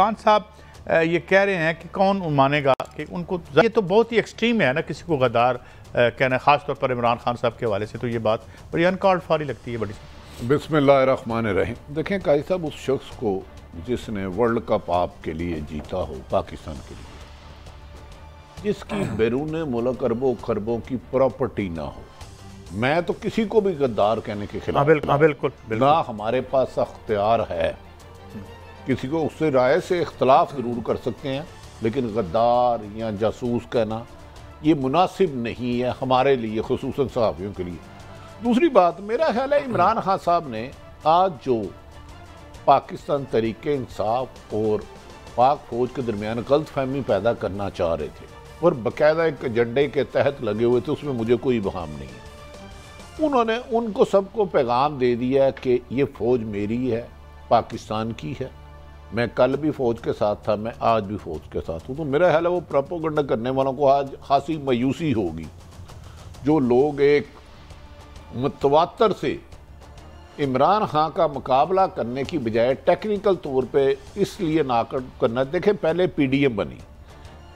खान साहब ये कह रहे हैं कि कौन मानेगा कि उनको, ये तो बहुत ही एक्सट्रीम है ना किसी को गद्दार कहना, ख़ास तौर पर इमरान खान साहब के हवाले से तो ये बात बड़ी अनकॉल्ड फॉर लगती है बड़ी। बिस्मिल्लाहिर्रहमानिर्रहीम। देखें काजी साहब, उस शख्स को जिसने वर्ल्ड कप आपके लिए जीता हो, पाकिस्तान के लिए, जिसकी बैरून मुल्क अरबों खरबों की प्रॉपर्टी ना हो, मैं तो किसी को भी गद्दार कहने के खिलाफ बिल्कुल ना हमारे पास अख्तियार है। किसी को उससे राय से इख्तलाफ ज़रूर कर सकते हैं, लेकिन गद्दार या जासूस कहना ये मुनासिब नहीं है हमारे लिए, खुसूसन सहाफ़ियों के लिए। दूसरी बात, मेरा ख्याल है इमरान खान साहब ने आज जो पाकिस्तान तरीके इंसाफ और पाक फौज के दरमियान गलत फहमी पैदा करना चाह रहे थे और बाकायदा एक एजेंडे के तहत लगे हुए थे, उसमें मुझे कोई बहाम नहीं है। उन्होंने उनको सबको पैगाम दे दिया कि ये फ़ौज मेरी है, पाकिस्तान की है, मैं कल भी फ़ौज के साथ था, मैं आज भी फ़ौज के साथ हूँ। तो मेरा ख्याल है वो प्रोपेगेंडा करने वालों को आज खासी मायूसी होगी। जो लोग एक मुतवातर से इमरान खान का मुकाबला करने की बजाय टेक्निकल तौर पे इसलिए नाकद करना, देखें पहले पीडीएम बनी,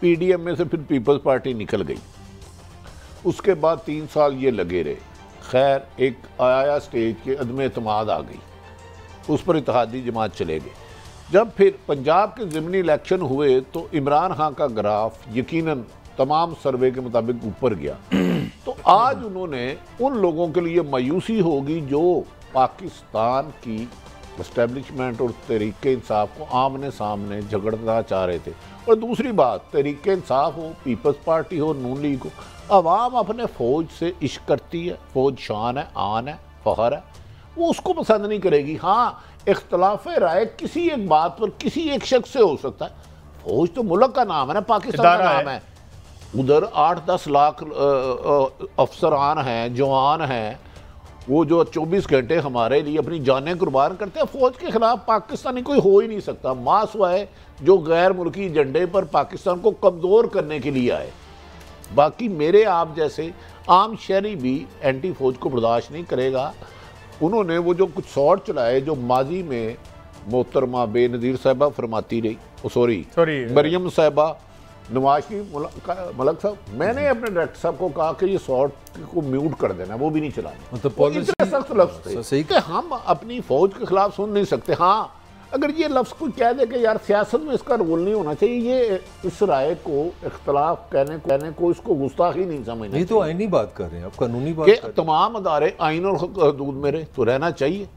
पीडीएम में से फिर पीपल्स पार्टी निकल गई, उसके बाद 3 साल ये लगे रहे। खैर एक आया स्टेज के अदम एतमाद आ गई, उस पर इत्तेहादी जमात चले गए। जब फिर पंजाब के ज़िमनी इलेक्शन हुए तो इमरान खान का ग्राफ यकीनन तमाम सर्वे के मुताबिक ऊपर गया। तो आज उन्होंने उन लोगों के लिए मायूसी होगी जो पाकिस्तान की एस्टेब्लिशमेंट और तहरीक इंसाफ को आमने सामने झगड़ना चाह रहे थे। और दूसरी बात, तहरीक इंसाफ हो, पीपल्स पार्टी हो, नून लीग हो, अवाम अपने फ़ौज से इश्क करती है, फ़ौज शान है, आन है, फ़ख्र है, वो उसको पसंद नहीं करेगी। हाँ, इख्तलाफ राय किसी एक बात पर किसी एक शख्स से हो सकता है, फ़ौज तो मुल्क का नाम है ना, पाकिस्तान का नाम है। उधर 8-10 लाख अफसरान हैं, जवान हैं, वो जो 24 घंटे हमारे लिए अपनी जानें कुर्बान करते हैं। फ़ौज के ख़िलाफ़ पाकिस्तानी कोई हो ही नहीं सकता। मास हुआ है जो गैर मुल्की एजेंडे पर पाकिस्तान को कमज़ोर करने के लिए आए। बाकी मेरे आप जैसे आम शहरी भी एंटी फ़ौज को बर्दाश्त नहीं करेगा। उन्होंने वो जो कुछ शॉट चलाए जो माजी में मोहतरमा बेनज़ीर साहिबा फरमाती रही, सॉरी मरियम साहिबा, नवाज शरीफ, मलक साहब, मैंने अपने डायरेक्टर साहब को कहा कि ये शॉट को म्यूट कर देना, वो भी नहीं चलाना। मतलब इतने सख्त लफ्ज़ थे कि हम अपनी फ़ौज के खिलाफ सुन नहीं सकते। हाँ, अगर ये लफ्ज़ कोई कह दे कि यार सियासत में इसका रोल नहीं होना चाहिए, ये इस राय को इख्तलाफ कहने को इसको गुस्ताखी नहीं समझना। ये तो आईनी बात कर रहे हैं आप, कानूनी बात कर रहे हैं। तमाम अदारे आइन और हदूद में तो रहना चाहिए।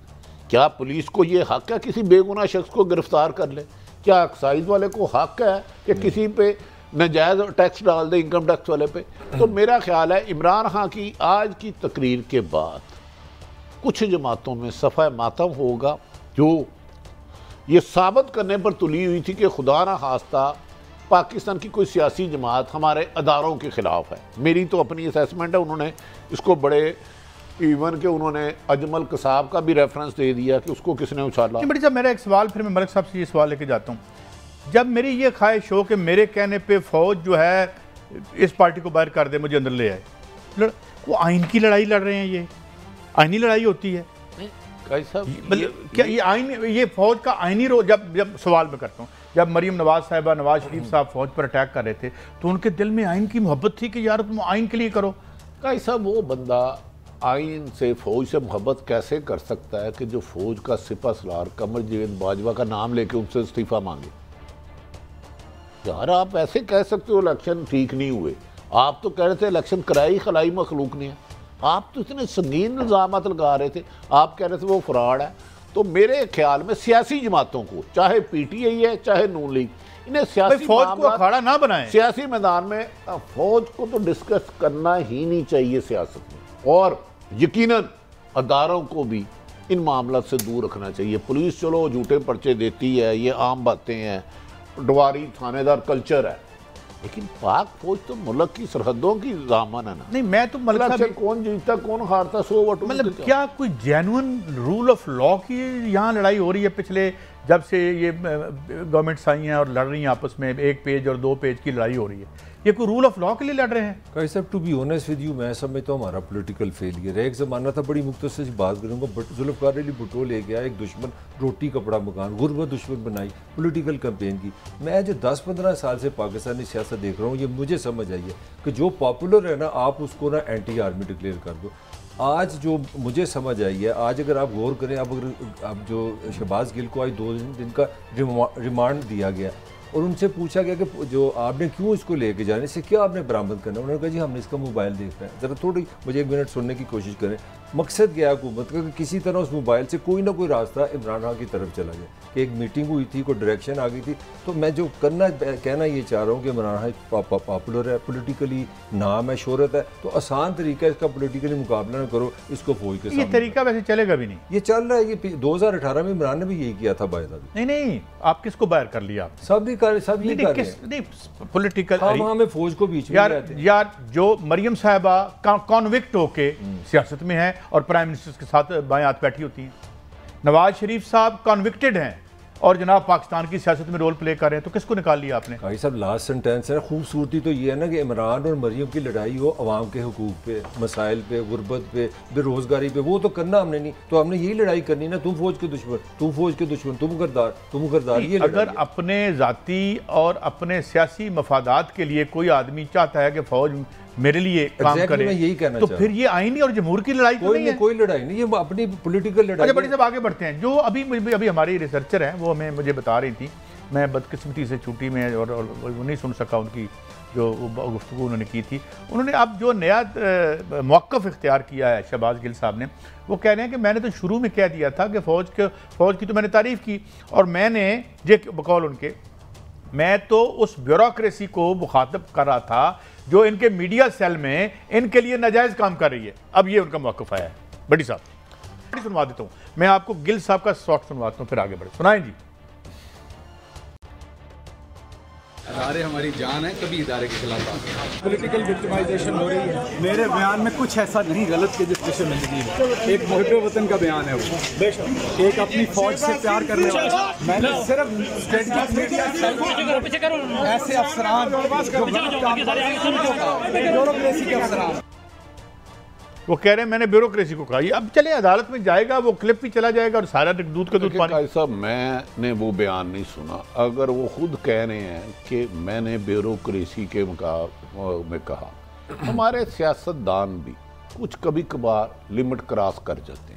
क्या पुलिस को ये हक है किसी बेगुनाह शख्स को गिरफ्तार कर ले? क्या एक्साइज वाले को हक है कि किसी पे नाजायज़ टैक्स डाल दे, इनकम टैक्स वाले पे? तो मेरा ख्याल है इमरान खान की आज की तकरीर के बाद कुछ जमातों में सफ़ा मातम होगा जो ये साबित करने पर तुली हुई थी कि खुदा ना खास्ता पाकिस्तान की कोई सियासी जमात हमारे अदारों के ख़िलाफ़ है। मेरी तो अपनी असेसमेंट है। उन्होंने इसको बड़े इवन के उन्होंने अजमल कसाब का भी रेफरेंस दे दिया कि उसको किसने उछाला। बड़ी साहब, मेरा एक सवाल, फिर मैं मलिक साहब से ये सवाल लेके जाता हूँ। जब मेरी ये ख्वाहिश हो कि मेरे कहने पे फ़ौज जो है इस पार्टी को बाहर कर दे, मुझे अंदर ले आए, वो आइन की लड़ाई लड़ रहे हैं, ये आइनी लड़ाई होती है क्या? ये आइन, ये फ़ौज का आइनी रोल, जब सवाल मैं करता हूँ, जब मरीम नवाज साहिबा, नवाज शरीफ साहब फ़ौज पर अटैक कर रहे थे तो उनके दिल में आइन की मोहब्बत थी कि यार तुम आइन के लिए करो। काजी साहब, वो बंदा आइन से, फ़ौज से मोहब्बत कैसे कर सकता है कि जो फ़ौज का सिपा सलार कमर जावेद बाजवा का नाम लेके उनसे इस्तीफ़ा मांगे? यार आप ऐसे कह सकते हो इलेक्शन ठीक नहीं हुए, आप तो कह रहे थे इलेक्शन कराई खलाई मखलूक ने, आप तो इतने संगीन इल्ज़ामात लगा रहे थे, आप कह रहे थे वो फ्रॉड है। तो मेरे ख्याल में सियासी जमातों को, चाहे पीटीआई है चाहे नून लीग, इन्हें सियासी फ़ौज को अखाड़ा ना बनाएं। सियासी मैदान में फ़ौज को तो डिस्कस करना ही नहीं चाहिए सियासत में, और यकीनन अदारों को भी इन मामलों से दूर रखना चाहिए। पुलिस चलो झूठे पर्चे देती है, ये आम बातें हैं, डवारी थानेदार कल्चर है, लेकिन पाक फौज तो मुल्क की सरहदों की दामन है ना। नहीं, मैं तो मतलब से कौन जीतता कौन हारता 100 वोट, मतलब क्या कोई जेन्युइन रूल ऑफ लॉ की यहाँ लड़ाई हो रही है? पिछले जब से ये गवर्नमेंट्स आई हैं और लड़ रही हैं आपस में, 1 पेज और 2 पेज की लड़ाई हो रही है, ये कोई रूल ऑफ लॉ के लिए लड़ रहे हैं? काजी साहब, to be honest with you, मैं समझता हूँ हमारा पॉलिटिकल फेलियर है। एक ज़माना था, बड़ी मुख्तसर सी बात करूँगा, बट जुल्फ़िकार अली भुट्टो ले गया एक दुश्मन, रोटी कपड़ा मकान, गुर्बत दुश्मन बनाई, पॉलिटिकल कैंपेन की। मैं जो 10-15 साल से पाकिस्तानी सियासत देख रहा हूँ, ये मुझे समझ आई है कि जो पॉपुलर है ना, आप उसको ना एंटी आर्मी डिक्लेयर कर दो। आज जो मुझे समझ आई है, आज अगर आप गौर करें, अब जो शहबाज गिल को आज 2 दिन का रिमांड दिया गया और उनसे पूछा गया कि जो आपने क्यों इसको लेके जाने से क्या आपने बरामद करना है, उन्होंने कहा जी हमने इसका मोबाइल देखना है। ज़रा थोड़ी मुझे 1 मिनट सुनने की कोशिश करें। मकसद क्या है हुकूमत का कि किसी तरह उस मोबाइल से कोई ना कोई रास्ता इमरान खान की तरफ चला गया, कि एक मीटिंग हुई थी, कोई डायरेक्शन आ गई थी। तो मैं जो कहना ये चाह रहा हूँ कि इमरान खान पॉपुलर है, पोलिटिकली नाम है, शोहरत है, तो आसान तरीका है इसका, पोलिटिकली मुकाबला ना करो, इसको फौज के सामने। ये तरीका वैसे चलेगा भी नहीं, ये चल रहा है। ये 2018 में इमरान ने भी यही किया था बायदा। नहीं, आप किसको बाहर कर लिया? आप सब यही कर रहे हैं। नहीं, पोलिटिकल हमें फौज को बीच में यार जो मरियम साहबा कॉन्विक्ट होके सियासत में है और प्राइम मिनिस्टर के साथ बाएं हाथ बैठी होती हैं, नवाज शरीफ साहब कॉन्विक्टेड हैं और जनाब पाकिस्तान की सियासत में रोल प्ले कर रहे हैं, तो किसको निकाल लिया आपने? भाई साहब, लास्ट सेंटेंस है, खूबसूरती तो ये है ना कि इमरान और मरियम की लड़ाई हो अवाम के हुकूक पे, मसाइल पे, गुर्बत पे, बेरोजगारी पे, वो तो करना हमने नहीं। तो हमने यही लड़ाई करनी ना, तुम फौज के दुश्मन, तुम फौज के दुश्मन, तुम गरदार। ये अगर अपने जाती और अपने सियासी मफादात के लिए कोई आदमी चाहता है कि फौज मेरे लिए काम करे, मैं यही कहना तो फिर ये आईनी और जमहूर की लड़ाई तो नहीं है। कोई लड़ाई नहीं, ये अपनी पॉलिटिकल लड़ाई। अच्छा, बड़ी सब आगे बढ़ते हैं। जो अभी हमारी रिसर्चर हैं, वो मुझे बता रही थी, मैं बदकिस्मती से छुट्टी में और वो नहीं सुन सका उनकी जो गुफ्तगू उन्होंने की थी। उन्होंने अब जो नया मौक़िफ़ इख्तियार किया है शहबाज गिल साहब ने, वो कह रहे हैं कि मैंने तो शुरू में कह दिया था कि फ़ौज की तो मैंने तारीफ़ की, और मैंने जे बकौल उनके, मैं तो उस ब्यूरोक्रेसी को मुखातब कर रहा था जो इनके मीडिया सेल में इनके लिए नाजायज़ काम कर रही है। अब ये उनका मौक़िफ़ आया है। बड़ी साहब सुनवा देता हूँ मैं आपको, गिल साहब का शॉर्ट सुनवाता हूँ, फिर आगे बढ़े। सुनाएं जी। इदारे हमारी जान है, कभी इदारे के खिलाफ पॉलिटिकल विक्टिमाइजेशन हो रही है। मेरे बयान में कुछ ऐसा नहीं गलत कि जिस पेशे में लगी है। एक मुहब्बे वतन का बयान है वो, एक अपनी फौज से प्यार करने वाला। मैंने सिर्फ स्ट्रेटजिक मीडिया ऐसे अफसरान ब्यूरोक्रेसी के अफसरान, वो कह रहे हैं मैंने ब्यूरोक्रेसी को कहा। ये अब चले अदालत में जाएगा, वो क्लिप भी चला जाएगा और सारा दूध का दूध पानी। साहब, मैंने वो बयान नहीं सुना। अगर वो खुद कह रहे हैं कि मैंने ब्यूरोक्रेसी के में कहा, हमारे सियासतदान भी कुछ कभी कभार लिमिट क्रॉस कर जाते हैं।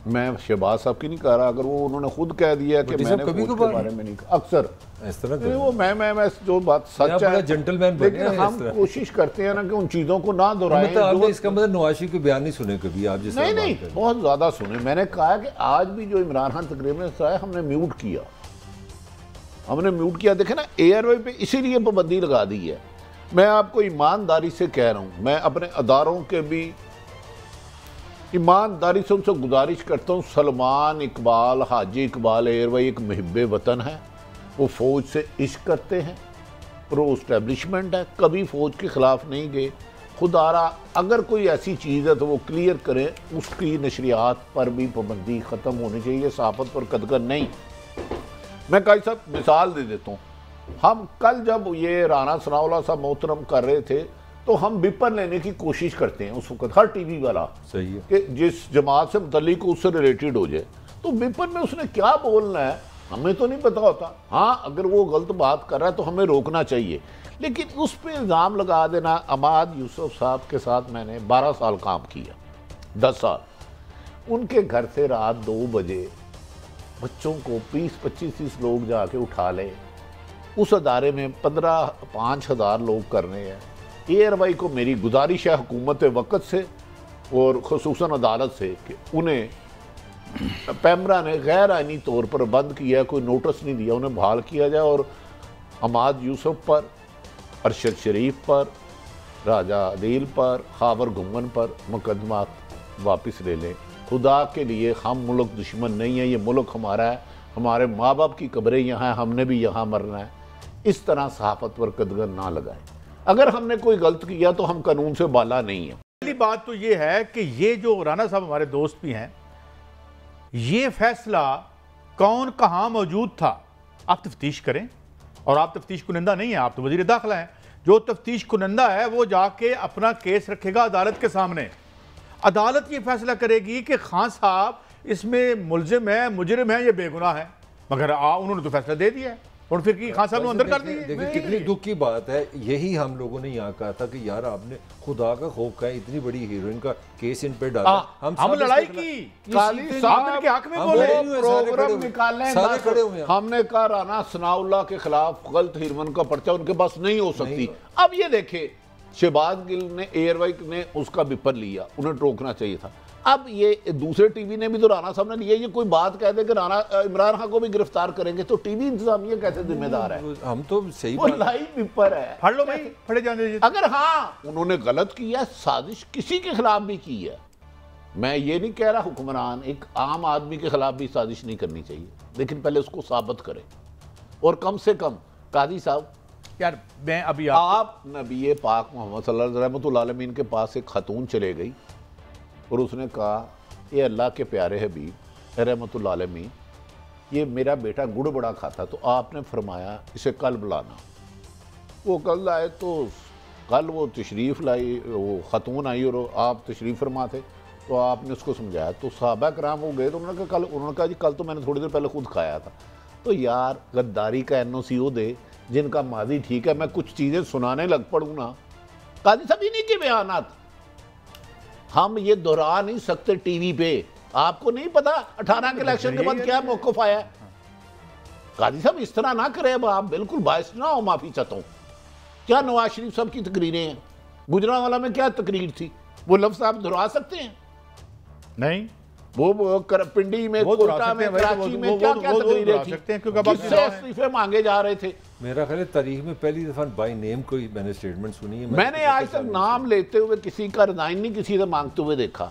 मैं शहबाज साहब की नहीं कह रहा, अगर वो उन्होंने खुद कह दिया कि मैंने कभी के बारे में नहीं कहा, अक्सर इस तरह वो मैं जो बात सच है, जेंटलमैन, लेकिन हम कोशिश करते हैं ना कि उन चीज़ों को ना दोहराएं। आपने इसका मतलब नवाज शरीफ के बयान नहीं सुने कभी आप? जैसे नहीं, बहुत ज़्यादा सुने। मैंने कहा कि आज भी जो इमरान खान तकरीबन है, हमने म्यूट किया। देखे ना, एयरवे पे इसीलिए पाबंदी लगा दी है। मैं आपको ईमानदारी से कह रहा हूँ, मैं अपने अदारों के भी ईमानदारी से उनसे गुजारिश करता हूँ। सलमान इकबाल, हाजी इकबाल एयरवे एक मुहिब्बे वतन है, वो फ़ौज से इश्क करते हैं, प्रो इस्टेब्लिशमेंट है, कभी फ़ौज के ख़िलाफ़ नहीं गए। खुदारा अगर कोई ऐसी चीज़ है तो वो क्लियर करें, उसकी नशरियात पर भी पाबंदी ख़त्म होनी चाहिए, सहाफ़त पर कदगन नहीं। मैं कई सब मिसाल दे देता हूँ। हम कल जब ये राना सनाउल्लाह साहब मोहतरम कर रहे थे, तो हम बिपर लेने की कोशिश करते हैं उस वक्त, हर टीवी वाला, सही है, कि जिस जमात से मुतल्लिक उससे रिलेटेड हो जाए। तो बिपर में उसने क्या बोलना है हमें तो नहीं पता होता। हाँ, अगर वो गलत बात कर रहा है तो हमें रोकना चाहिए, लेकिन उस पर इल्ज़ाम लगा देना। अमाद यूसुफ साहब के साथ मैंने 12 साल काम किया, 10 साल। उनके घर से रात 2 बजे बच्चों को 20-25 लोग जाके उठा ले, उस अदारे में 5,000 लोग कर रहे हैं। एयरवाई को मेरी गुजारिश है हुकूमत वक़्त से और ख़ुसूसन अदालत से कि उन्हें पैमरा ने गैर आइनी तौर पर बंद किया, कोई नोटिस नहीं दिया, उन्हें बहाल किया जाए और अमाद यूसुफ पर, अरशद शरीफ पर, राजा अदील पर, खावर घुमन पर मुकदमा वापस ले लें। खुदा के लिए, हम मुल्क दुश्मन नहीं है, ये मुल्क हमारा है, हमारे माँ बाप की कब्रें यहाँ हैं, हमने भी यहाँ मरना है। इस तरह सहाफ़त पर कदगन ना लगाएं। अगर हमने कोई गलत किया तो हम कानून से बाला नहीं है। पहली बात तो ये है कि ये जो राना साहब हमारे दोस्त भी हैं, ये फैसला कौन कहाँ मौजूद था, आप तफ्तीश करें। और आप तफ्तीश कुनंदा नहीं है, आप तो वज़ीर दाखिला हैं। जो तफ्तीश कुनंदा है वो जाके अपना केस रखेगा अदालत के सामने। अदालत ये फैसला करेगी कि खान साहब इसमें मुलजिम है, मुजरिम है, ये बेगुनाह है। मगर उन्होंने तो फैसला दे दिया है और फिर की खान साहब ने अंदर कर दिए। देखिए कितनी दुख की बात है। यही हम लोगों ने यहाँ कहा था कि यार आपने खुदा का खौफ का इतनी बड़ी हीरोइन का केस इन पे डाला। हम लड़ाई की, काली साहब के हक में बोले, प्रोग्राम निकालने सारे खड़े हुए हैं। हमने कहा राना सनाउल्लाह के खिलाफ गलत हीरोइन का पर्चा उनके पास नहीं हो सकती। अब ये देखे शहबाज गिल ने, एयरवाइक ने उसका विपर लिया, उन्हें रोकना चाहिए था। अब ये दूसरे टीवी ने भी तो राणा साहब ने लिया। ये कोई बात कह दे कि राणा इमरान खान को भी गिरफ्तार करेंगे तो टीवी इंतजामिया कैसे जिम्मेदार है? हम तो सही वो लाइव विपर है, फड़ लो भाई, फड़े जाने दीजिए। अगर हाँ उन्होंने गलत किया, साजिश किसी के खिलाफ भी की है, मैं ये नहीं कह रहा हुक्मरान, एक आम आदमी के खिलाफ भी साजिश नहीं करनी चाहिए, लेकिन पहले उसको साबित करें। और कम से कम काजी साहब, यार मैं अभी आप नबी पाक मोहम्मद सल्लल्लाहु अलैहि वसल्लम के पास एक खतून चले गई और उसने कहा, ये अल्लाह के प्यारे हबीब रहमतुल्लाह अलैहि, ये मेरा बेटा गुड़ बड़ा खाता, तो आपने फरमाया इसे कल बुलाना। वो कल आए तो कल वो तशरीफ़ लाई, वो खतून आई और आप तशरीफ़ फरमा थे, तो आपने उसको समझाया। तो सहाबा कराम वो गए तो उन्होंने कहा उन्होंने कहा जी कल तो मैंने थोड़ी देर पहले खुद खाया था। तो यार गद्दारी का NOC वो दे जिनका माजी ठीक है, मैं कुछ चीज़ें सुनाने लग पड़ूँ ना। काजी साहब इन्हीं के बयानात हम ये दोहरा नहीं सकते टीवी पे। आपको नहीं पता 18 के इलेक्शन के बाद क्या मौक़िफ़ आया? काजी साहब इस तरह ना करें, अब आप बिल्कुल बायस ना हो, माफ़ी चाहता हूँ। क्या नवाज शरीफ साहब की तकरीरें हैं? गुजरांवाला में क्या तकरीर थी? वो लफ्ज़ आप दोहरा सकते हैं? नहीं, वो पिंडी में, कोटा में, कराची में क्या क्या तकरीरें थी? किससे इस्तीफे मांगे जा रहे थे? मेरा ख्याल है तारीख में पहली दफा बाय नेम कोई मैंने स्टेटमेंट सुनी है। मैंने आज तक नाम लेते हुए किसी का रिजाइन नहीं किसी से मांगते हुए देखा।